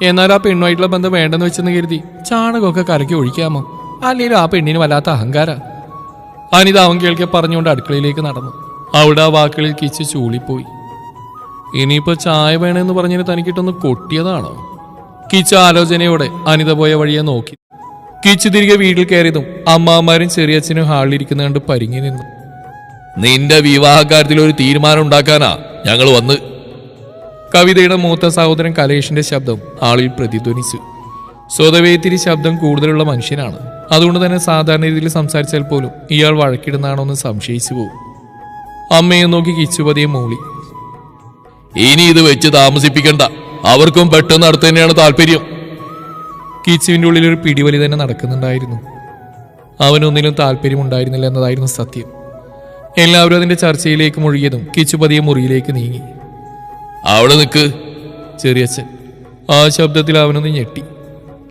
എന്നാൽ ആ പെണ്ണുമായിട്ടുള്ള ബന്ധം വേണ്ടെന്ന് വെച്ചെന്ന് കരുതി ചാണകമൊക്കെ കലക്കി ഒഴിക്കാമോ? അല്ലെങ്കിൽ ആ പെണ്ണിന് വല്ലാത്ത അഹങ്കാര. അനിത അവൻ കേൾക്കെ പറഞ്ഞുകൊണ്ട് അടുക്കളയിലേക്ക് നടന്നു. അവിടെ ആ വാക്കുകളിൽ കിച്ച് ചൂളിപ്പോയി. ഇനിയിപ്പോ ചായ വേണമെന്ന് പറഞ്ഞതിന് തനിക്കിട്ടൊന്ന് കൊട്ടിയതാണോ? കിച്ച് ആലോചനയോടെ അനിത പോയ വഴിയെ നോക്കി. കിച്ച് തിരികെ വീട്ടിൽ കയറിയതും അമ്മാമാരും ചെറിയച്ഛനും ഹാളിലിരിക്കുന്ന കണ്ട് പരിങ്ങി നിന്നു. നിന്റെ വിവാഹകാര്യത്തിൽ ഒരു തീരുമാനം ഉണ്ടാക്കാനാ ഞങ്ങൾ വന്ന്. കവിതയുടെ മൂത്ത സഹോദരൻ കലേഷിന്റെ ശബ്ദം ആളിൽ പ്രതിധ്വനിച്ചു. സ്വതവേ ഇത്തിരി ശബ്ദം കൂടുതലുള്ള മനുഷ്യനാണ്. അതുകൊണ്ട് തന്നെ സാധാരണ രീതിയിൽ സംസാരിച്ചാൽ പോലും ഇയാൾ വഴക്കിടുന്നാണോ എന്ന് സംശയിച്ചു പോകും. അമ്മയെ നോക്കി കിച്ചുപതിയെ മൂളി. ഇനി ഇത് വെച്ച് താമസിപ്പിക്കണ്ട, അവർക്കും പെട്ടെന്ന് അടുത്ത് തന്നെയാണ് താല്പര്യം. കിച്ചുവിന്റെ ഉള്ളിൽ ഒരു പിടിവലി തന്നെ നടക്കുന്നുണ്ടായിരുന്നു. അവനൊന്നിലും താല്പര്യമുണ്ടായിരുന്നില്ല എന്നതായിരുന്നു സത്യം. എല്ലാവരും അതിന്റെ ചർച്ചയിലേക്ക് മുഴുകിയതും കിച്ചുപതിയെ മുറിയിലേക്ക് നീങ്ങി. അവിടെ നിൽക്ക്. ചെറിയച്ഛൻ. ആ ശബ്ദത്തിൽ അവനൊന്ന് ഞെട്ടി.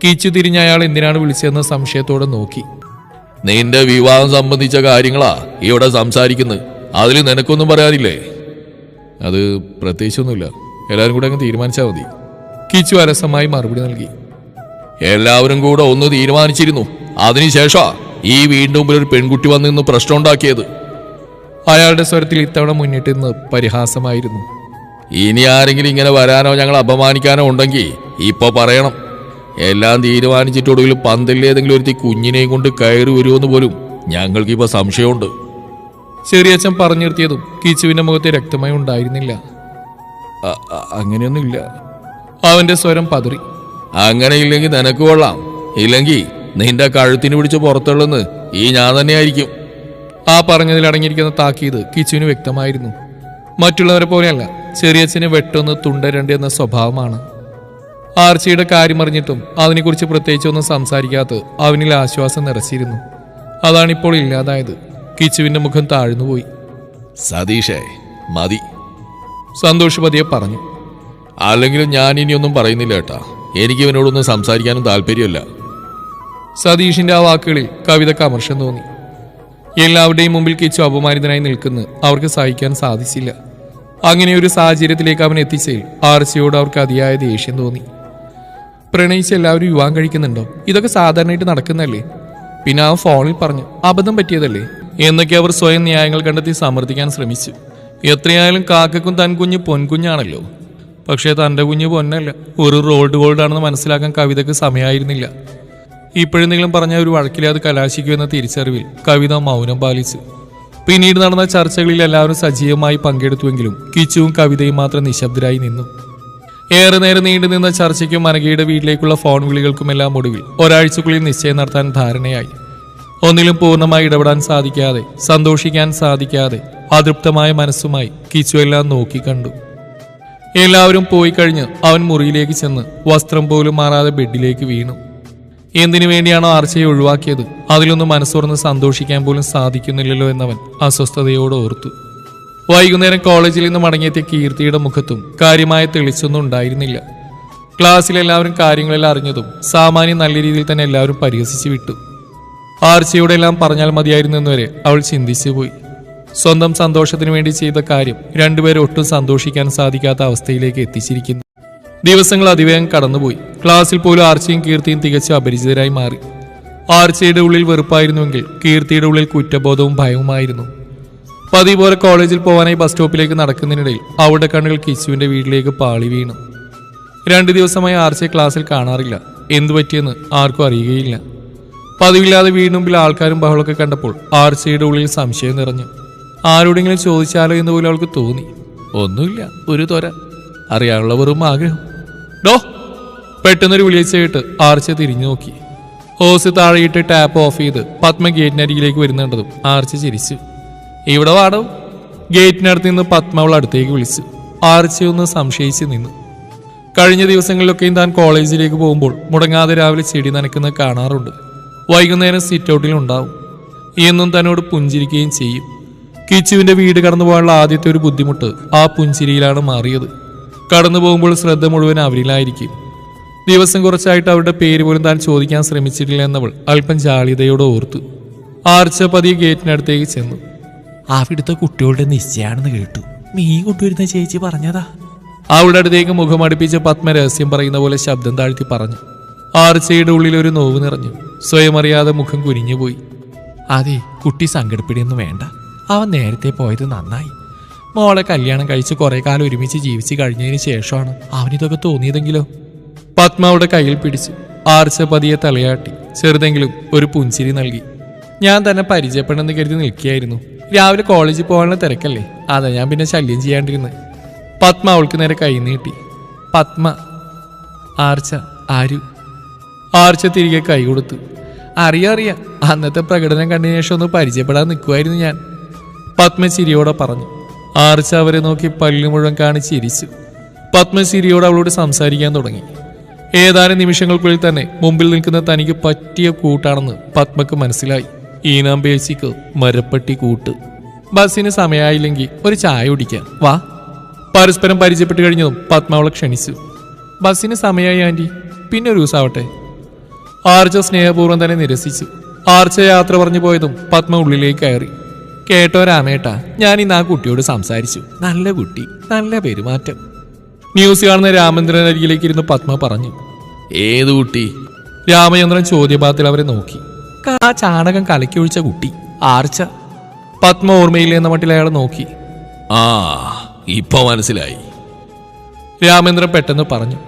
കിച്ചു തിരിഞ്ഞ അയാൾ എന്തിനാണ് വിളിച്ചതെന്ന് സംശയത്തോടെ നോക്കി. നിന്റെ വിവാഹം സംബന്ധിച്ച കാര്യങ്ങളാ ഇവിടെ സംസാരിക്കുന്നത്. അതിൽ നിനക്കൊന്നും പറയാനില്ലേ? അത് പ്രത്യേകിച്ചൊന്നുമില്ല, എല്ലാവരും കൂടെ അങ്ങ് തീരുമാനിച്ചാൽ മതി. കിച്ചു അലസമായി മറുപടി നൽകി. എല്ലാവരും കൂടെ ഒന്ന് തീരുമാനിച്ചിരുന്നു. അതിനുശേഷാ ഈ വീണ്ടും മുമ്പിൽ ഒരു പെൺകുട്ടി വന്ന് നിന്ന് പ്രശ്നം ഉണ്ടാക്കിയത്. അയാളുടെ സ്വരത്തിൽ ഇത്തവണ മുന്നിട്ട് നിന്ന് പരിഹാസമായിരുന്നു. ഇനി ആരെങ്കിലും ഇങ്ങനെ വരാനോ ഞങ്ങൾ അപമാനിക്കാനോ ഉണ്ടെങ്കിൽ ഇപ്പൊ പറയണം. എല്ലാം തീരുമാനിച്ചിട്ടൊടുവിൽ പന്തലിലേതെങ്കിലും ഒരുത്തി കുഞ്ഞിനെയും കൊണ്ട് കയറി വരുമെന്ന് പോലും ഞങ്ങൾക്കിപ്പോ സംശയമുണ്ട്. ചെറിയച്ഛൻ പറഞ്ഞു നിർത്തിയതും കിച്ചുവിന്റെ മുഖത്തെ രക്തമായി ഉണ്ടായിരുന്നില്ല. അങ്ങനെയൊന്നുമില്ല. അവന്റെ സ്വരം പതറി. അങ്ങനെ ഇല്ലെങ്കിൽ നിനക്ക് കൊള്ളാം, ഇല്ലെങ്കിൽ നിന്റെ കഴുത്തിന് പിടിച്ച് പുറത്തുള്ളെന്ന് ഈ ഞാൻ തന്നെയായിരിക്കും. ആ പറഞ്ഞതിൽ അടങ്ങിയിരിക്കുന്ന താക്കീത് കിച്ചുവിന് വ്യക്തമായിരുന്നു. മറ്റുള്ളവരെ പോലെയല്ല, ചെറിയച്ഛന് വെട്ടൊന്ന് തുണ്ടരണ്ട് എന്ന സ്വഭാവമാണ്. ആർച്ചിയുടെ കാര്യം അറിഞ്ഞിട്ടും അതിനെക്കുറിച്ച് പ്രത്യേകിച്ചൊന്നും സംസാരിക്കാത്ത അവനിൽ ആശ്വാസം നിറച്ചിരുന്നു. അതാണിപ്പോൾ ഇല്ലാതായത്. കിച്ചുവിന്റെ മുഖം താഴ്ന്നുപോയി. സതീഷേ മതി, സന്തോഷ് പതിയെ പറഞ്ഞു. അല്ലെങ്കിലും ഞാൻ ഇനിയൊന്നും പറയുന്നില്ല കേട്ടാ. എനിക്ക് ഇവനോടൊന്നും സംസാരിക്കാനും താല്പര്യമല്ല. സതീഷിന്റെ ആ വാക്കുകളിൽ കവിതയ്ക്ക് അമർഷം തോന്നി. എല്ലാവരുടെയും മുമ്പിൽ കിച്ചു അപമാനിതനായി നിൽക്കുന്നത് അവർക്ക് സഹിക്കാൻ സാധിച്ചില്ല. അങ്ങനെ ഒരു സാഹചര്യത്തിലേക്ക് അവൻ എത്തിച്ചതിൽ ആർച്ചിയോട് അവർക്ക് അതിയായ ദേഷ്യം തോന്നി. പ്രണയിച്ച് എല്ലാവരും വിവാഹം കഴിക്കുന്നുണ്ടോ? ഇതൊക്കെ സാധാരണയായിട്ട് നടക്കുന്നല്ലേ? പിന്നെ ആ ഫോണിൽ പറഞ്ഞു അബദ്ധം പറ്റിയതല്ലേ എന്നൊക്കെ അവർ സ്വയം ന്യായങ്ങൾ കണ്ടെത്തി സമർത്ഥിക്കാൻ ശ്രമിച്ചു. എത്രയായാലും കാക്കക്കും തൻ കുഞ്ഞ് പൊൻകുഞ്ഞാണല്ലോ. പക്ഷേ തൻ്റെ കുഞ്ഞ് പൊന്നല്ല, ഒരു റോൾഡ് ഗോൾഡാണെന്ന് മനസ്സിലാക്കാൻ കവിതയ്ക്ക് സമയമായിരുന്നില്ല. ഇപ്പോഴെന്തെങ്കിലും പറഞ്ഞ ഒരു വഴക്കില്ലാതെ കലാശിക്കുമെന്ന തിരിച്ചറിവിൽ കവിത മൗനം പാലിച്ചു. പിന്നീട് നടന്ന ചർച്ചകളിൽ എല്ലാവരും സജീവമായി പങ്കെടുത്തുവെങ്കിലും കിച്ചുവും കവിതയും മാത്രം നിശബ്ദരായി നിന്നു. ഏറെ നേരം നീണ്ടു നിന്ന ചർച്ചയ്ക്കും മനകയുടെ വീട്ടിലേക്കുള്ള ഫോൺ വിളികൾക്കുമെല്ലാം ഒടുവിൽ ഒരാഴ്ചക്കുള്ളിൽ നിശ്ചയം നടത്താൻ ധാരണയായി. ഒന്നിലും പൂർണ്ണമായി ഇടപെടാൻ സാധിക്കാതെ, സന്തോഷിക്കാൻ സാധിക്കാതെ അതൃപ്തമായ മനസ്സുമായി കിച്ചു എല്ലാം നോക്കിക്കണ്ടു. എല്ലാവരും പോയി കഴിഞ്ഞ് അവൻ മുറിയിലേക്ക് ചെന്ന് വസ്ത്രം പോലും മാറാതെ ബെഡിലേക്ക് വീണു. എന്തിനു വേണ്ടിയാണോ ആർച്ചയെ ഒഴിവാക്കിയത് അതിലൊന്നും മനസ്സുറന്ന് സന്തോഷിക്കാൻ പോലും സാധിക്കുന്നില്ലല്ലോ എന്നവൻ അസ്വസ്ഥതയോടെ ഓർത്തു. വൈകുന്നേരം കോളേജിൽ നിന്ന് മടങ്ങിയെത്തിയ കീർത്തിയുടെ മുഖത്തും കാര്യമായ തെളിച്ചൊന്നും ഉണ്ടായിരുന്നില്ല. ക്ലാസ്സിലെല്ലാവരും കാര്യങ്ങളെല്ലാം അറിഞ്ഞതും സാമാന്യം നല്ല രീതിയിൽ തന്നെ എല്ലാവരും പരിഹസിച്ചു വിട്ടു. ആർച്ചയോടെല്ലാം പറഞ്ഞാൽ മതിയായിരുന്നു എന്നുവരെ അവൾ ചിന്തിച്ചു പോയി. സ്വന്തം സന്തോഷത്തിനു വേണ്ടി ചെയ്ത കാര്യം രണ്ടുപേരും ഒട്ടും സന്തോഷിക്കാൻ സാധിക്കാത്ത അവസ്ഥയിലേക്ക് എത്തിച്ചിരിക്കുന്നു. ദിവസങ്ങൾ അതിവേഗം കടന്നുപോയി. ക്ലാസ്സിൽ പോലും ആർച്ചയും കീർത്തിയും തികച്ചും അപരിചിതരായി മാറി. ആർച്ചയുടെ ഉള്ളിൽ വെറുപ്പായിരുന്നുവെങ്കിൽ കീർത്തിയുടെ ഉള്ളിൽ കുറ്റബോധവും ഭയവുമായിരുന്നു. പതിവ് പോലെ കോളേജിൽ പോകാനായി ബസ് സ്റ്റോപ്പിലേക്ക് നടക്കുന്നതിനിടയിൽ അവളുടെ കണ്ണുകൾ കിച്ചുവിന്റെ വീട്ടിലേക്ക് പാളി വീണു. 2 ദിവസമായി ആർച്ചയെ ക്ലാസ്സിൽ കാണാറില്ല. എന്തു പറ്റിയെന്ന് ആർക്കും അറിയുകയില്ല. പതിവില്ലാതെ വീടിന് മുമ്പിൽ ആൾക്കാരും ബഹളമൊക്കെ കണ്ടപ്പോൾ ആർച്ചയുടെ ഉള്ളിൽ സംശയം നിറഞ്ഞു. ആരോടെങ്കിലും ചോദിച്ചാലോ എന്ന് പോലും അവൾക്ക് തോന്നി. ഒന്നുമില്ല, ഒരു തൊര, അറിയാനുള്ള വെറും ആഗ്രഹം. ഡോ പെട്ടെന്നൊരു വിളിച്ച കേട്ട് ആർച്ച തിരിഞ്ഞു നോക്കി. ഹോസ് താഴെയിട്ട് ടാപ്പ് ഓഫ് ചെയ്ത് പത്മ ഗേറ്റിനരികിലേക്ക് വരുന്നുണ്ടതും ആർച്ച ചിരിച്ചു. ഇവിടെ വാടോ. ഗേറ്റിനടുത്ത് നിന്ന് പത്മ അവൾ അടുത്തേക്ക് വിളിച്ചു. ആർച്ചയൊന്ന് സംശയിച്ച് നിന്നു. കഴിഞ്ഞ ദിവസങ്ങളിലൊക്കെയും താൻ കോളേജിലേക്ക് പോകുമ്പോൾ മുടങ്ങാതെ രാവിലെ ചെടി നനയ്ക്കുന്നത് കാണാറുണ്ട്. വൈകുന്നേരം സിറ്റ് ഔട്ടിലുണ്ടാവും. എന്നും തന്നോട് പുഞ്ചിരിക്കുകയും ചെയ്യും. കിച്ചുവിന്റെ വീട് കടന്നു പോകാനുള്ള ആദ്യത്തെ ഒരു ബുദ്ധിമുട്ട് ആ പുഞ്ചിരിയിലാണ് മാറിയത്. കടന്നു പോകുമ്പോൾ ശ്രദ്ധ മുഴുവൻ അവരിലായിരിക്കും. ദിവസം കുറച്ചായിട്ട് അവരുടെ പേര് പോലും താൻ ചോദിക്കാൻ ശ്രമിച്ചിട്ടില്ല എന്നവൾ അല്പം ജാളിതയോടെ ഓർത്തു. ആർച്ച പതിയെ ഗേറ്റിനടുത്തേക്ക് ചെന്നു. അവിടുത്തെ കുട്ടികളുടെ നിശ്ചയാണെന്ന് കേട്ടു. മീൻ കൊണ്ടുവരുന്ന ചേച്ചി പറഞ്ഞതാ. അവളുടെ അടുത്തേക്ക് മുഖമടുപ്പിച്ച് പത്മ രഹസ്യം പറയുന്ന പോലെ ശബ്ദം താഴ്ത്തി പറഞ്ഞു. ആർച്ചയുടെ ഉള്ളിൽ ഒരു നോവ് നിറഞ്ഞു. സ്വയം അറിയാതെ മുഖം കുനിഞ്ഞുപോയി. അതെ, കുട്ടി സങ്കടപ്പെടിയൊന്നും വേണ്ട. അവൻ നേരത്തെ പോയത് നന്നായി. മോളെ കല്യാണം കഴിച്ച് കുറെ കാലം ഒരുമിച്ച് ജീവിച്ച് കഴിഞ്ഞതിന് ശേഷമാണ് അവനിതൊക്കെ തോന്നിയതെങ്കിലോ? പത്മ അവിടെ കയ്യിൽ പിടിച്ചു. ആർച്ച പതിയെ തലയാട്ടി ചെറുതെങ്കിലും ഒരു പുഞ്ചിരി നൽകി. ഞാൻ തന്നെ പരിചയപ്പെടെന്ന് കരുതി നിൽക്കുകയായിരുന്നു. രാവിലെ കോളേജിൽ പോകാനുള്ള തിരക്കല്ലേ, അതാ ഞാൻ പിന്നെ ശല്യം ചെയ്യാണ്ടിരുന്നത്. പത്മ അവൾക്ക് നേരെ കൈ നീട്ടി. പത്മ. ആർച്ച. ആരു? ആർച്ച തിരികെ കൈ കൊടുത്തു. അറിയാം, അന്നത്തെ പ്രകടനം കണ്ടതിന് ശേഷം ഒന്ന് പരിചയപ്പെടാൻ നിൽക്കുമായിരുന്നു ഞാൻ. പത്മ ചിരിയോടെ പറഞ്ഞു. ആർച്ച അവരെ നോക്കി പല്ല് മുഴുവൻ കാണിച്ച് ചിരിച്ചു. പത്മ ചിരിയോട് അവളോട് സംസാരിക്കാൻ തുടങ്ങി. ഏതാനും നിമിഷങ്ങൾക്കുള്ളിൽ തന്നെ മുമ്പിൽ നിൽക്കുന്ന തനിക്ക് പറ്റിയ കൂട്ടാണെന്ന് പത്മക്ക് മനസ്സിലായി. ഈനാം ബേസിക്ക് മരപ്പട്ടി കൂട്ട്. ബസ്സിന് സമയമായില്ലെങ്കിൽ ഒരു ചായ കുടിക്കാം, വാ. പരസ്പരം പരിചയപ്പെട്ട് കഴിഞ്ഞതും പത്മ അവളെ ക്ഷണിച്ചു. ബസ്സിന് സമയമായി ആൻറ്റി, പിന്നെ ഒരു ദിവസമാവട്ടെ. ആർച്ച സ്നേഹപൂർവ്വം തന്നെ നിരസിച്ചു. ആർച്ച യാത്ര പറഞ്ഞു പോയതും പത്മ ഉള്ളിലേക്ക് കയറി. കേട്ടോ രാമേട്ടാ, ഞാൻ ഇന്ന് ആ കുട്ടിയോട് സംസാരിച്ചു. നല്ല കുട്ടി, നല്ല പെരുമാറ്റം. ന്യൂസ് കാണുന്ന രാമചന്ദ്രൻ അരികിലേക്ക് ഇരുന്ന് പത്മ പറഞ്ഞു. ഏത് കുട്ടി? രാമചന്ദ്രൻ ചോദ്യപാത്രത്തിൽ അവരെ നോക്കി. ആ ചാണകം കലക്കി ഒഴിച്ച കുട്ടി, ആർച്ച. പത്മ ഓർമ്മയില്ലേ എന്ന മട്ടിൽ അയാളെ നോക്കി. ആ, ഇപ്പൊ മനസ്സിലായി. രാമേന്ദ്രൻ പെട്ടെന്ന് പറഞ്ഞു.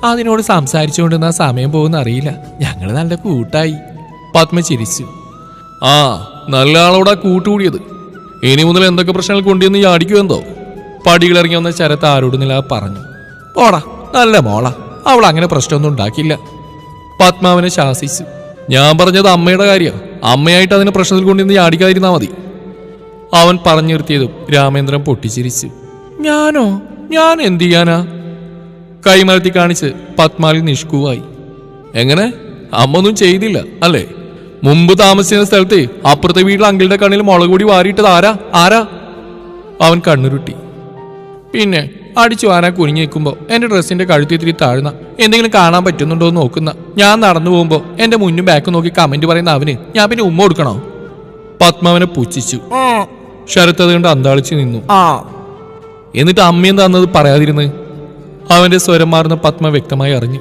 അതിനോട് സംസാരിച്ചുകൊണ്ടിരുന്ന സമയം പോകുന്ന അറിയില്ല. ഞങ്ങൾ നല്ല കൂട്ടായി. പത്മ ചിരിച്ചു. ആ, നല്ല ആളോടാ കൂട്ടുകൂടിയത്. ഇനി മുതൽ എന്തൊക്കെ പ്രശ്നങ്ങൾ കൊണ്ടുവന്ന് അടിക്കുമെന്തോ. പടികളിറങ്ങി വന്ന ശരത്ത് ആരോടുന്നില്ല പറഞ്ഞു. പോടാ, നല്ല മോള, അവൾ അങ്ങനെ പ്രശ്നമൊന്നും ഉണ്ടാക്കില്ല. പത്മാവനെ ശാസിച്ചു. ഞാൻ പറഞ്ഞത് അമ്മയുടെ കാര്യം. അമ്മയായിട്ട് അതിന് പ്രശ്നത്തിൽ കൊണ്ടുവന്ന് അടിക്കാതിരുന്നാ മതി. അവൻ പറഞ്ഞു നിർത്തിയതും രാമേന്ദ്രൻ പൊട്ടിച്ചിരിച്ചു. ഞാനോ? ഞാൻ എന്ത് ചെയ്യാനാ? കൈമലത്തി കാണിച്ച് പത്മാവിൽ നിഷ്കുവായി. എങ്ങനെ? അമ്മ ഒന്നും ചെയ്തില്ല അല്ലേ? മുമ്പ് താമസിക്കുന്ന സ്ഥലത്ത് അപ്പുറത്തെ വീട്ടിൽ അങ്കിളുടെ കണ്ണിൽ മുളക് പൊടി വാരിയിട്ടത് ആരാ? അവൻ കണ്ണുരുട്ടി. പിന്നെ അടിച്ചു വാരാൻ കുനിഞ്ഞു നിൽക്കുമ്പോൾ എന്റെ ഡ്രസ്സിന്റെ കഴുത്തി ഇത്തിരി താഴ്ന്ന എന്തെങ്കിലും കാണാൻ പറ്റുന്നുണ്ടോ എന്ന് നോക്കുന്ന, ഞാൻ നടന്നു പോകുമ്പോൾ എന്റെ മുന്നും ബാക്കും നോക്കി കമന്റ് പറയുന്ന അവന് ഞാൻ പിന്നെ ഉമ്മ കൊടുക്കണോ? പത്മാവനെ പുച്ഛിച്ചു. ശരത്ത് അതുകൊണ്ട് അന്താളിച്ചു നിന്നു. എന്നിട്ട് അമ്മയെന്താ അന്നത് പറയാതിരുന്ന്? അവന്റെ സ്വരം മാറുന്ന പത്മ വ്യക്തമായി അറിഞ്ഞു.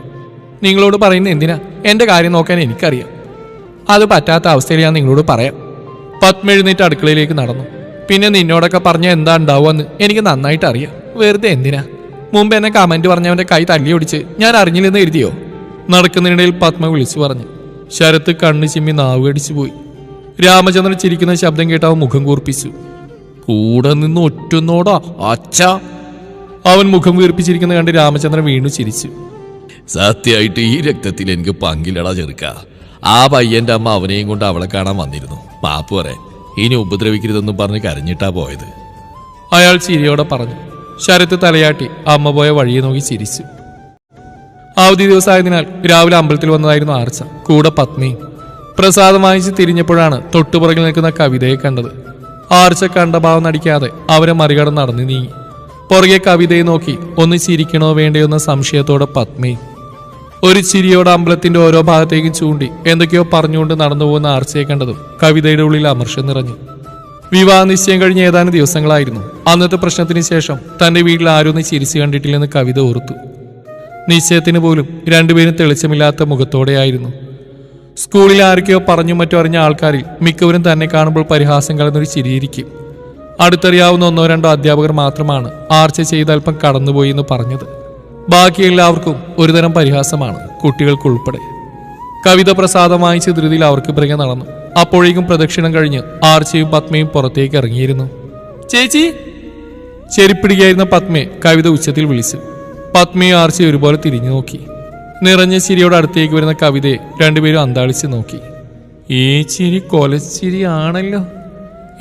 നിങ്ങളോട് പറയുന്ന എന്തിനാ? എന്റെ കാര്യം നോക്കാൻ എനിക്കറിയാം. അത് പറ്റാത്ത അവസ്ഥയിൽ ഞാൻ നിങ്ങളോട് പറയാം. പത്മ എഴുന്നേറ്റ് അടുക്കളയിലേക്ക് നടന്നു. പിന്നെ നിന്നോടൊക്കെ പറഞ്ഞ എന്താ ഉണ്ടാവുമെന്ന് എനിക്ക് നന്നായിട്ട് അറിയാം. വെറുതെ എന്തിനാ? മുമ്പ് എന്നെ കമന്റ് പറഞ്ഞവന്റെ കൈ തല്ലി ഒടിച്ച് ഞാൻ അറിഞ്ഞില്ലെന്ന് എഴുതിയോ? നടക്കുന്നതിനിടയിൽ പത്മ വിളിച്ചു പറഞ്ഞു. ശരത്ത് കണ്ണ് ചിമ്മി നാവ് കടിച്ചു പോയി. രാമചന്ദ്രൻ ചിരിക്കുന്ന ശബ്ദം കേട്ട് അവൻ മുഖം കൂർപ്പിച്ചു. കൂടെ നിന്ന് ഒറ്റൊന്നോടാ അച്ഛ. അവൻ മുഖം വീർപ്പിച്ചിരിക്കുന്ന കണ്ട് രാമചന്ദ്രൻ വീണ്ടും ചിരിച്ചു. സത്യമായിട്ട് ഈ രക്തത്തിൽ എനിക്ക് പങ്കിലടാ ചെറുക്ക. ആ പയ്യന്റെ അമ്മ അവനെയും കൊണ്ട് അവളെ കാണാൻ വന്നിരുന്നു. മാപ്പ് പറയാൻ. ഇനി ഉപദ്രവിക്കരുതെന്നും പറഞ്ഞ് കരഞ്ഞിട്ടാ പോയത്. അയാൾ ചിരിയോടെ പറഞ്ഞു. ശരത്ത് തലയാട്ടി അമ്മ പോയ വഴിയെ നോക്കി ചിരിച്ചു. അവധി ദിവസമായതിനാൽ രാവിലെ അമ്പലത്തിൽ വന്നതായിരുന്നു ആർച്ച. കൂടെ പത്മയും. പ്രസാദം വാങ്ങിച്ച് തിരിഞ്ഞപ്പോഴാണ് തൊട്ടുപുറകിൽ നിൽക്കുന്ന കവിതയെ കണ്ടത്. ആർച്ച കണ്ട ഭാവം നടിക്കാതെ അവരെ മറികടന്ന് നടന്നു നീങ്ങി. പുറകെ കവിതയെ നോക്കി ഒന്ന് ചിരിക്കണോ വേണ്ടയോ എന്ന സംശയത്തോടെ പത്മയും. ഒരു ചിരിയോടെ അമ്പലത്തിന്റെ ഓരോ ഭാഗത്തേക്കും ചൂണ്ടി എന്തൊക്കെയോ പറഞ്ഞുകൊണ്ട് നടന്നു പോകുന്ന ആർച്ചയെ കണ്ടതും കവിതയുടെ ഉള്ളിൽ അമർഷം നിറഞ്ഞു. വിവാഹ നിശ്ചയം കഴിഞ്ഞ് ഏതാനും ദിവസങ്ങളായിരുന്നു. അന്നത്തെ പ്രശ്നത്തിന് ശേഷം തന്റെ വീട്ടിൽ ആരൊന്നും ചിരിച്ചു കണ്ടിട്ടില്ലെന്ന് കവിത ഓർത്തു. നിശ്ചയത്തിന് പോലും രണ്ടുപേരും തെളിച്ചമില്ലാത്ത മുഖത്തോടെയായിരുന്നു. സ്കൂളിൽ ആരൊക്കെയോ പറഞ്ഞു മറ്റോ അറിഞ്ഞ ആൾക്കാരിൽ മിക്കവരും തന്നെ കാണുമ്പോൾ പരിഹാസം കലർന്നൊരു ചിരിയിരിക്കും. അടുത്തറിയാവുന്ന ഒന്നോ രണ്ടോ അധ്യാപകർ മാത്രമാണ് ആർച്ച ചെയ്ത് അല്പം കടന്നുപോയി എന്ന് പറഞ്ഞത്. ബാക്കി എല്ലാവർക്കും ഒരുതരം പരിഹാസമാണ്, കുട്ടികൾക്കുൾപ്പെടെ. കവിത പ്രസാദം വാങ്ങിച്ച് ധൃതിയിൽ അവർക്ക് പിറകെ നടന്നു. അപ്പോഴേക്കും പ്രദക്ഷിണം കഴിഞ്ഞ് ആർച്ചയും പത്മയും പുറത്തേക്ക് ഇറങ്ങിയിരുന്നു. ചേച്ചി! ചെരിപ്പിടുകയായിരുന്ന പത്മയെ കവിത ഉച്ചത്തിൽ വിളിച്ചു. പത്മയും ആർച്ചയും ഒരുപോലെ തിരിഞ്ഞു നോക്കി. നിറഞ്ഞ ചിരിയോട് അടുത്തേക്ക് വരുന്ന കവിതയെ രണ്ടുപേരും അന്താളിച്ച് നോക്കി. ഈ ചിരി കൊലച്ചിരി ആണല്ലോ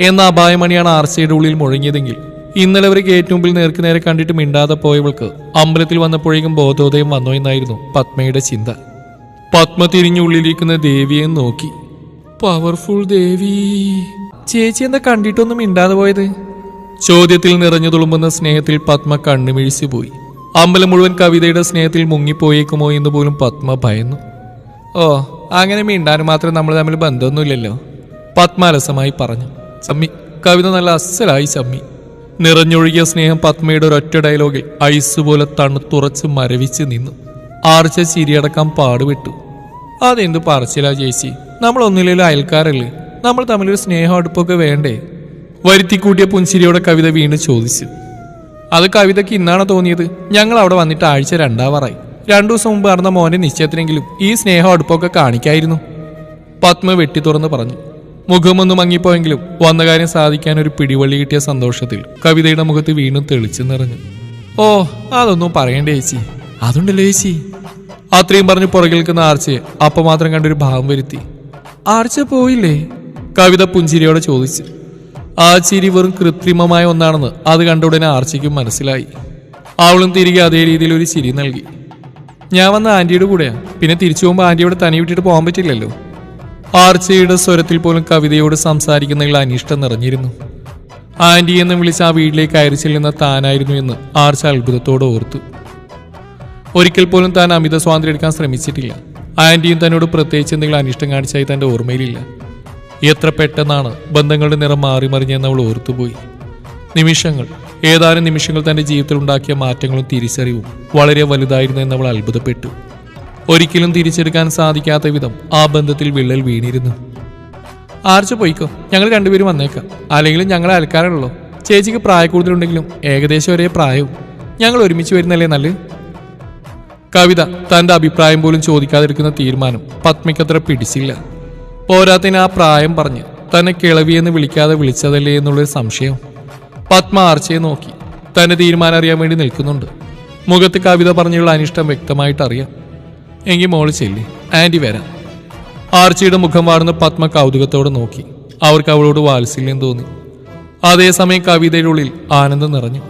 എന്ന അപായമണിയാണ് ആർച്ചയുടെ ഉള്ളിൽ മുഴങ്ങിയതെങ്കിൽ ഇന്നലെ അവർക്ക് ഏറ്റവും മുമ്പിൽ നേർക്ക് നേരെ കണ്ടിട്ട് മിണ്ടാതെ പോയവൾക്ക് അമ്പലത്തിൽ വന്നപ്പോഴേക്കും ബോധോദയം വന്നോ എന്നായിരുന്നു പത്മയുടെ ചിന്ത. പത്മ തിരിഞ്ഞുള്ളിലിരിക്കുന്ന ദേവിയെ നോക്കി. പവർഫുൾ ദേവി. ചേച്ചി എന്താ കണ്ടിട്ടൊന്നും മിണ്ടാതെ പോയത്? ചോദ്യത്തിൽ നിറഞ്ഞു തുളുമ്പുന്ന സ്നേഹത്തിൽ പത്മ കണ്ണുമിഴിച്ചു പോയി. അമ്പലം മുഴുവൻ കവിതയുടെ സ്നേഹത്തിൽ മുങ്ങിപ്പോയേക്കുമോ എന്ന് പോലും പത്മ ഭയന്നു. ഓ, അങ്ങനെ മിണ്ടാനും മാത്രം നമ്മൾ തമ്മിൽ ബന്ധമൊന്നുമില്ലല്ലോ, പത്മ അലസമായി പറഞ്ഞു. ചമ്മി. കവിത നല്ല അസലായി ചമ്മി. നിറഞ്ഞൊഴുകിയ സ്നേഹം പത്മയുടെ ഒരൊറ്റ ഡയലോഗിൽ ഐസ് പോലെ തണുത്തുറച്ച് മരവിച്ച് നിന്നു. ആർച്ച ചിരിയടക്കാൻ പാടുപെട്ടു. അതെന്തു പറച്ചിലാ ചേച്ചി, നമ്മൾ ഒന്നിലേലും അയൽക്കാരല്ലേ, നമ്മൾ തമ്മിലൊരു സ്നേഹം അടുപ്പൊക്കെ വേണ്ടേ? വരുത്തിക്കൂട്ടിയ പുഞ്ചിരിയോടെ കവിത വീണ്ടും ചോദിച്ചു. അത് കവിതയ്ക്ക് ഇന്നാണ് തോന്നിയത്. ഞങ്ങൾ അവിടെ വന്നിട്ട് ആഴ്ച 2 2 ദിവസം മുമ്പ് നടന്ന മോന്റെ നിശ്ചയത്തിനെങ്കിലും ഈ സ്നേഹം അടുപ്പൊക്കെ കാണിക്കായിരുന്നു. പത്മ വെട്ടി തുറന്ന് പറഞ്ഞു. മുഖമൊന്നും മങ്ങിപ്പോയെങ്കിലും വന്ന കാര്യം സാധിക്കാൻ ഒരു പിടിവള്ളി കിട്ടിയ സന്തോഷത്തിൽ കവിതയുടെ മുഖത്ത് വീണ്ടും തെളിച്ചു നിറഞ്ഞു. ഓ, അതൊന്നും പറയണ്ടേ ചേച്ചി, അതുണ്ടല്ലോ ചേച്ചി. അത്രയും പറഞ്ഞ് പുറകിൽ നിൽക്കുന്ന ആർച്ചയെ അപ്പം മാത്രം കണ്ടൊരു ഭാവം വരുത്തി. ആർച്ച പോയില്ലേ? കവിത പുഞ്ചിരിയോടെ ചോദിച്ചു. ആ ചിരി വെറും കൃത്രിമമായ ഒന്നാണെന്ന് അത് കണ്ട ഉടനെ ആർച്ചയ്ക്കും മനസ്സിലായി. അവളും തിരികെ അതേ രീതിയിൽ ഒരു ചിരി നൽകി. ഞാൻ വന്ന ആന്റിയുടെ കൂടെയാ, പിന്നെ തിരിച്ചു പോകുമ്പോൾ ആന്റിയോട് തനി വിട്ടിട്ട് പോകാൻ പറ്റില്ലല്ലോ. ആർച്ചയുടെ സ്വരത്തിൽ പോലും കവിതയോട് സംസാരിക്കുന്നതിൽ അനിഷ്ടം നിറഞ്ഞിരുന്നു. ആന്റി എന്ന് വിളിച്ച് ആ വീട്ടിലേക്ക് കയറി ചെല്ലുന്ന താനായിരുന്നു എന്ന് ആർച്ച അത്ഭുതത്തോടെ ഓർത്തു. ഒരിക്കൽ പോലും താൻ അമിത സ്വാതന്ത്ര്യം എടുക്കാൻ ശ്രമിച്ചിട്ടില്ല. ആന്റിയും തന്നോട് പ്രത്യേകിച്ച് എന്തെങ്കിലും അനിഷ്ടം കാണിച്ചായി തന്റെ ഓർമ്മയിലില്ല. എത്ര പെട്ടെന്നാണ് ബന്ധങ്ങളുടെ നിറം മാറി മറിഞ്ഞെന്ന് അവൾ ഓർത്തുപോയി. ഏതാനും നിമിഷങ്ങൾ തന്റെ ജീവിതത്തിൽ ഉണ്ടാക്കിയ മാറ്റങ്ങളും തിരിച്ചറിവും വളരെ വലുതായിരുന്നു എന്ന് അവൾ അത്ഭുതപ്പെട്ടു. ഒരിക്കലും തിരിച്ചെടുക്കാൻ സാധിക്കാത്ത വിധം ആ ബന്ധത്തിൽ വിള്ളൽ വീണിരുന്നു. ആർച്ച പോയിക്കോ, ഞങ്ങൾ രണ്ടുപേരും വന്നേക്കാം. അല്ലെങ്കിലും ഞങ്ങളെ അയൽക്കാരാണല്ലോ. ചേച്ചിക്ക് പ്രായക്കൂടുതലുണ്ടെങ്കിലും ഏകദേശം ഒരേ പ്രായവും. ഞങ്ങൾ ഒരുമിച്ച് വരുന്നല്ലേ നല്ലത്. കവിത തന്റെ അഭിപ്രായം പോലും ചോദിക്കാതിരിക്കുന്ന തീരുമാനം പത്മയ്ക്കത്ര പിടിച്ചില്ല. പോരാത്തിന് ആ പ്രായം പറഞ്ഞ് തന്നെ കിളവിയെന്ന് വിളിക്കാതെ വിളിച്ചതല്ലേ എന്നുള്ളൊരു സംശയം. പത്മ ആർച്ചയെ നോക്കി. തന്റെ തീരുമാനം അറിയാൻ വേണ്ടി നിൽക്കുന്നുണ്ട്. മുഖത്ത് കവിത പറഞ്ഞുള്ള അനിഷ്ടം വ്യക്തമായിട്ട് അറിയാം. എങ്കിൽ മോള് ചെല്ലി, ആന്റി വരാം. ആർച്ചയുടെ മുഖം വാർന്ന് പത്മ കൗതുകത്തോടെ നോക്കി. അവർക്ക് അവളോട് വാത്സല്യം തോന്നി. അതേസമയം കവിതയുടെ ഉള്ളിൽ ആനന്ദം നിറഞ്ഞു.